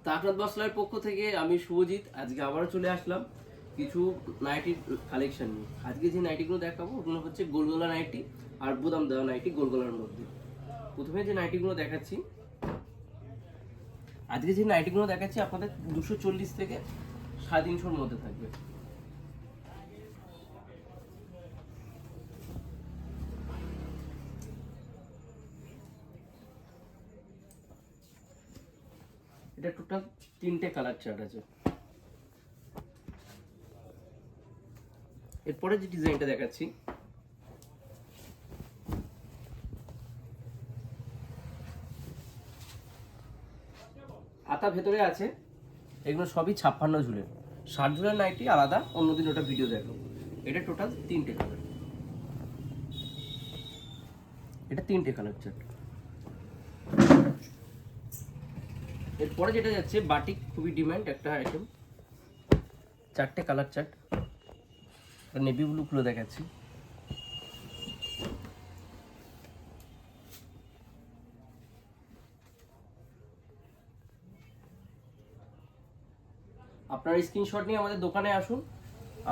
তাকরাত বস্ত্রালয়ের পক্ষ থেকে আমি শুভজিৎ আজকে আবারও চলে আসলাম কিছু নাইটির কালেকশন নিয়ে। আজকে যে নাইটিগুলো দেখাবো ওগুলো হচ্ছে গোলগলা নাইটি আর বোতাম দেওয়া নাইটি গোলগলার মধ্যে। প্রথমে যে নাইটিগুলো দেখাচ্ছি আপনাদের 240 থেকে 350-র মধ্যে থাকবে। এটা টোটাল 3টে কালার চার্ট আছে। এরপরে যে ডিজাইনটা দেখাচ্ছি হাতা ভেতরে আছে, এগুলো সবই 56 ঝুলের। 60 ঝুলের নাইটি আলাদা, অন্যদিন ওটা ভিডিও দেখো। এটা টোটাল 3টে কালার, এটা 3টে কালার চার্ট। এরপরে যেটা যাচ্ছে বাটিক, খুবই ডিমান্ড একটা আইটেম, 4টে কালার চার্ট। নেভি ব্লু গুলো দেখাচ্ছি। আপনারা স্ক্রিনশট নিয়ে আমাদের দোকানে আসুন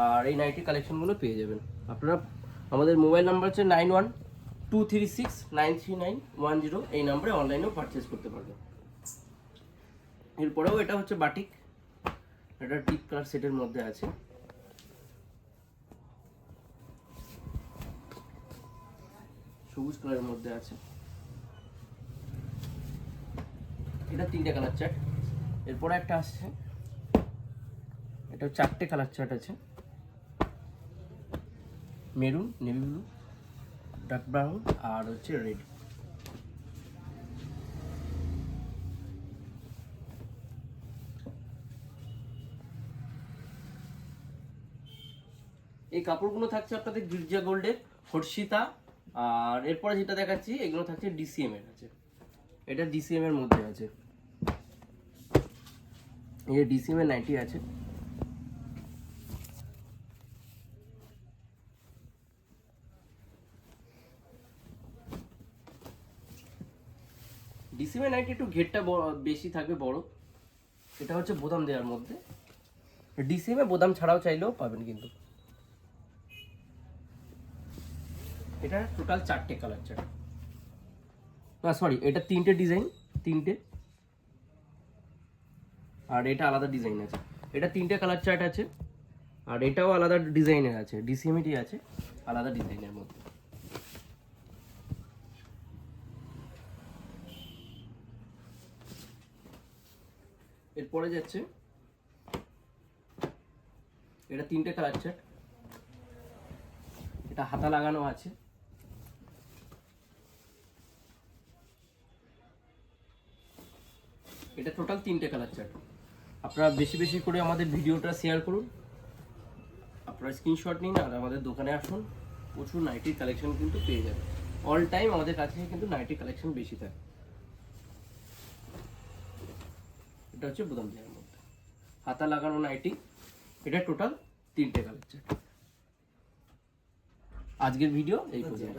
আর এই নাইটি কালেকশনগুলো পেয়ে যাবেন। আপনারা আমাদের মোবাইল নাম্বার হচ্ছে 9123693910, এই নাম্বারে অনলাইনেও পারচেস করতে পারবেন। এরপরেও এটা হচ্ছে বাটিক, এটা ডিপ কালার সেটের মধ্যে আছে। সবুজ কালারের মধ্যে আছে, এটা 3টে কালার চার্ট। এরপরে একটা আসছে, এটা 4টে কালার চার্ট আছে, maroon, navy blue, dark brown আর হচ্ছে রেড। এই কাপড়গুলো থাকছে আপনাদের গির্জা গোল্ডের, হর্ষিতা। আর এরপরে যেটা দেখাচ্ছি এগুলো থাকছে ডিসিএম এর আছে, এটা ডিসিএম এর মধ্যে আছে। এই ডিসিএম এর নাইটি আছে, ডিসিএম এর নাইটি একটু ঘেরটা বেশি থাকবে, বড়। এটা হচ্ছে বোতাম দেওয়ার মধ্যে, ডিসিএম এ বোতাম ছাড়াও চাইলেও পাবেন কিন্তু। এটা টোটাল 4টে কালার চার্ট, না সরি, এটা 3টে ডিজাইন, 3টে। আর এটা আলাদা ডিজাইন আছে, এটা 3টে কালার চার্ট আছে। আর এটাও আলাদা ডিজাইনের আছে, ডিসিএমটি আছে আলাদা ডিজাইনের মধ্যে। এরপরে যাচ্ছে এটা 3টে কালার চার্ট, এটা হাতা লাগানো আছে। এটা টোটাল 3টে কালার চার্ট। আপনারা বেশি বেশি করে আমাদের ভিডিওটা শেয়ার করুন, আপনারা স্ক্রিনশট নিন আর আমাদের দোকানে আসুন। প্রচুর নাইটির কালেকশন কিন্তু পেয়ে যাবেন। অল টাইম আমাদের কাছে কিন্তু নাইটির কালেকশন বেশি থাকে। এটা হচ্ছে বোতাম দেওয়ার মধ্যে হাতা লাগানো নাইটি, এটা টোটাল 3টে কালার চার্ট। আজকের ভিডিও এই পর্যন্ত।